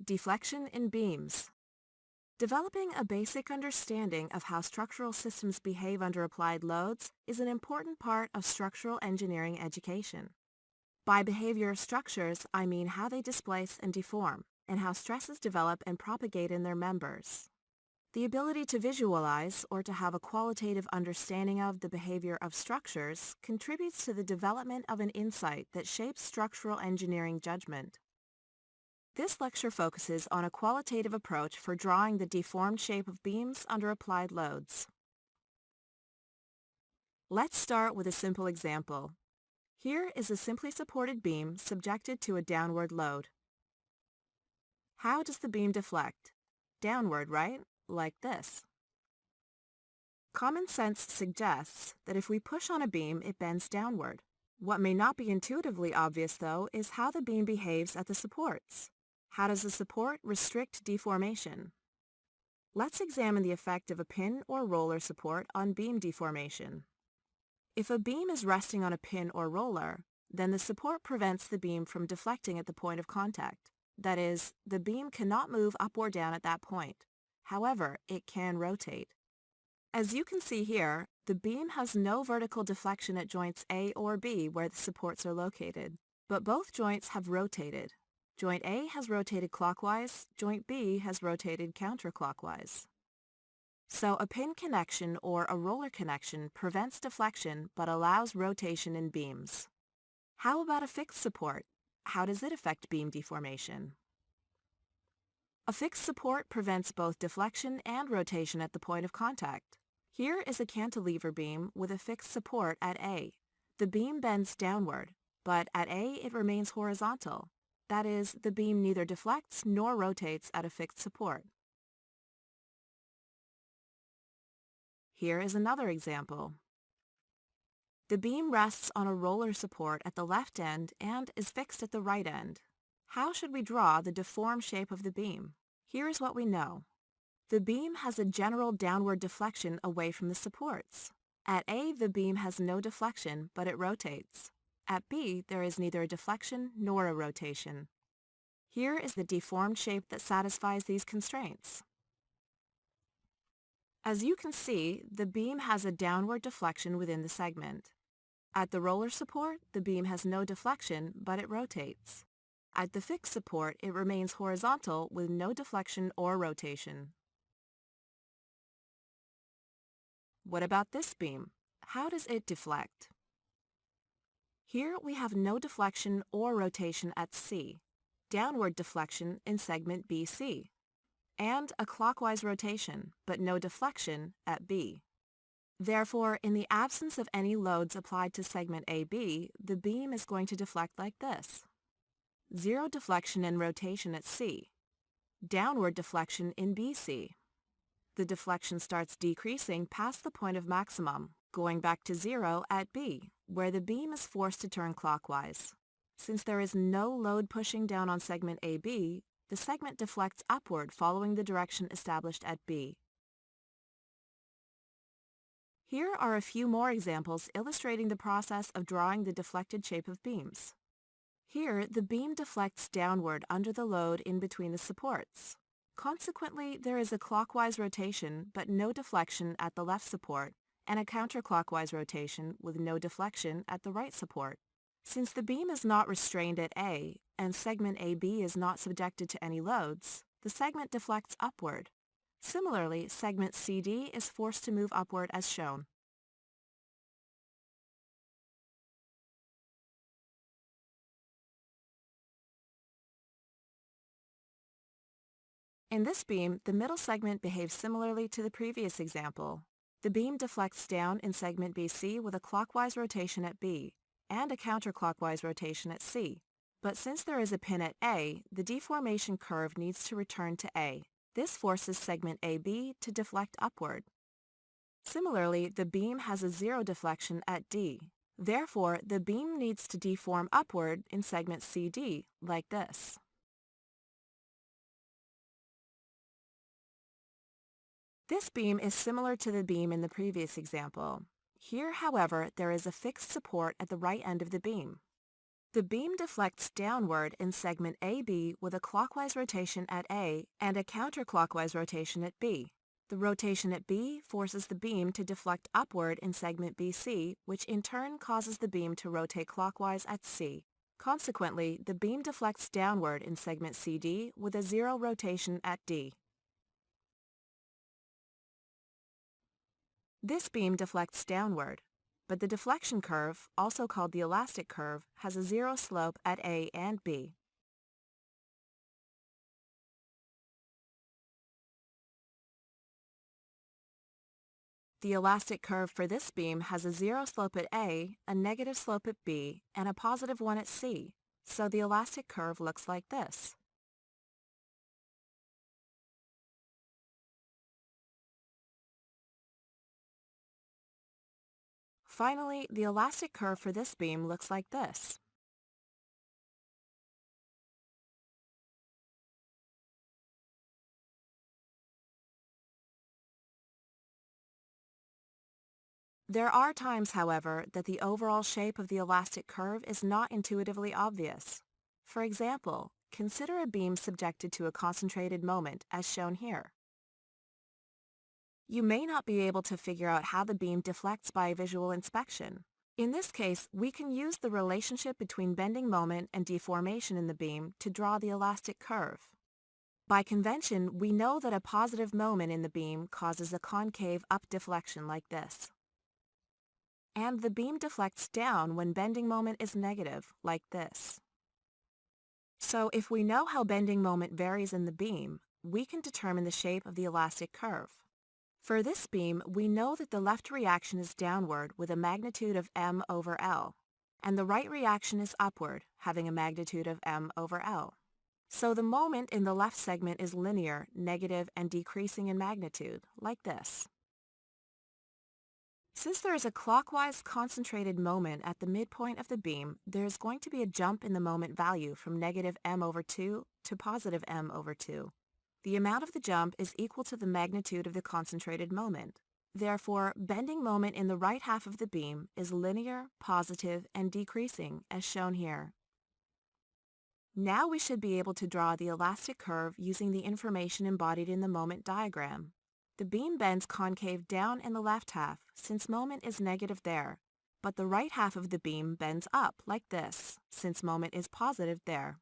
Deflection in beams. Developing a basic understanding of how structural systems behave under applied loads is an important part of structural engineering education. By behavior of structures, I mean how they displace and deform, and how stresses develop and propagate in their members. The ability to visualize or to have a qualitative understanding of the behavior of structures contributes to the development of an insight that shapes structural engineering judgment. This lecture focuses on a qualitative approach for drawing the deformed shape of beams under applied loads. Let's start with a simple example. Here is a simply supported beam subjected to a downward load. How does the beam deflect? Downward, right? Like this. Common sense suggests that if we push on a beam, it bends downward. What may not be intuitively obvious, though, is how the beam behaves at the supports. How does the support restrict deformation? Let's examine the effect of a pin or roller support on beam deformation. If a beam is resting on a pin or roller, then the support prevents the beam from deflecting at the point of contact. That is, the beam cannot move up or down at that point. However, it can rotate. As you can see here, the beam has no vertical deflection at joints A or B where the supports are located, but both joints have rotated. Joint A has rotated clockwise, joint B has rotated counterclockwise. So a pin connection or a roller connection prevents deflection but allows rotation in beams. How about a fixed support? How does it affect beam deformation? A fixed support prevents both deflection and rotation at the point of contact. Here is a cantilever beam with a fixed support at A. The beam bends downward, but at A it remains horizontal. That is, the beam neither deflects nor rotates at a fixed support. Here is another example. The beam rests on a roller support at the left end and is fixed at the right end. How should we draw the deformed shape of the beam? Here is what we know. The beam has a general downward deflection away from the supports. At A, the beam has no deflection, but it rotates. At B, there is neither a deflection nor a rotation. Here is the deformed shape that satisfies these constraints. As you can see, the beam has a downward deflection within the segment. At the roller support, the beam has no deflection, but it rotates. At the fixed support, it remains horizontal with no deflection or rotation. What about this beam? How does it deflect? Here we have no deflection or rotation at C, downward deflection in segment BC, and a clockwise rotation, but no deflection at B. Therefore, in the absence of any loads applied to segment AB, the beam is going to deflect like this. Zero deflection and rotation at C, downward deflection in BC. The deflection starts decreasing past the point of maximum, going back to zero at B, where the beam is forced to turn clockwise. Since there is no load pushing down on segment AB, the segment deflects upward following the direction established at B. Here are a few more examples illustrating the process of drawing the deflected shape of beams. Here, the beam deflects downward under the load in between the supports. Consequently, there is a clockwise rotation but no deflection at the left support, and a counterclockwise rotation with no deflection at the right support. Since the beam is not restrained at A, and segment AB is not subjected to any loads, the segment deflects upward. Similarly, segment CD is forced to move upward as shown. In this beam, the middle segment behaves similarly to the previous example. The beam deflects down in segment BC with a clockwise rotation at B, and a counterclockwise rotation at C. But since there is a pin at A, the deformation curve needs to return to A. This forces segment AB to deflect upward. Similarly, the beam has a zero deflection at D. Therefore, the beam needs to deform upward in segment CD, like this. This beam is similar to the beam in the previous example. Here, however, there is a fixed support at the right end of the beam. The beam deflects downward in segment AB with a clockwise rotation at A and a counterclockwise rotation at B. The rotation at B forces the beam to deflect upward in segment BC, which in turn causes the beam to rotate clockwise at C. Consequently, the beam deflects downward in segment CD with a zero rotation at D. This beam deflects downward, but the deflection curve, also called the elastic curve, has a zero slope at A and B. The elastic curve for this beam has a zero slope at A, a negative slope at B, and a positive one at C, so the elastic curve looks like this. Finally, the elastic curve for this beam looks like this. There are times, however, that the overall shape of the elastic curve is not intuitively obvious. For example, consider a beam subjected to a concentrated moment, as shown here. You may not be able to figure out how the beam deflects by visual inspection. In this case, we can use the relationship between bending moment and deformation in the beam to draw the elastic curve. By convention, we know that a positive moment in the beam causes a concave up deflection like this. And the beam deflects down when bending moment is negative, like this. So if we know how bending moment varies in the beam, we can determine the shape of the elastic curve. For this beam, we know that the left reaction is downward with a magnitude of m over L, and the right reaction is upward, having a magnitude of m over L. So the moment in the left segment is linear, negative, and decreasing in magnitude, like this. Since there is a clockwise concentrated moment at the midpoint of the beam, there is going to be a jump in the moment value from negative m over 2 to positive m over 2. The amount of the jump is equal to the magnitude of the concentrated moment. Therefore, bending moment in the right half of the beam is linear, positive, and decreasing, as shown here. Now we should be able to draw the elastic curve using the information embodied in the moment diagram. The beam bends concave down in the left half, since moment is negative there, but the right half of the beam bends up like this, since moment is positive there.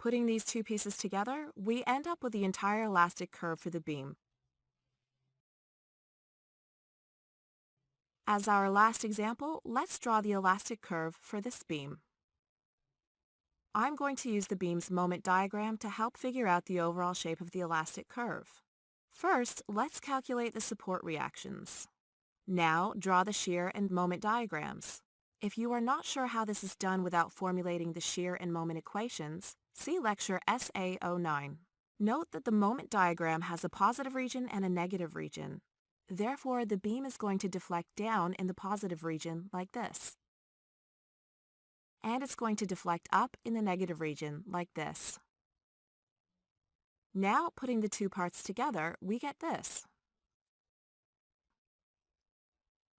Putting these two pieces together, we end up with the entire elastic curve for the beam. As our last example, let's draw the elastic curve for this beam. I'm going to use the beam's moment diagram to help figure out the overall shape of the elastic curve. First, let's calculate the support reactions. Now, draw the shear and moment diagrams. If you are not sure how this is done without formulating the shear and moment equations, see lecture SA09. Note that the moment diagram has a positive region and a negative region. Therefore, the beam is going to deflect down in the positive region like this. And it's going to deflect up in the negative region like this. Now, putting the two parts together, we get this.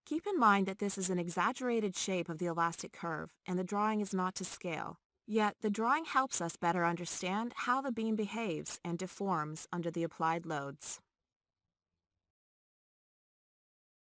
Keep in mind that this is an exaggerated shape of the elastic curve, and the drawing is not to scale. Yet, the drawing helps us better understand how the beam behaves and deforms under the applied loads.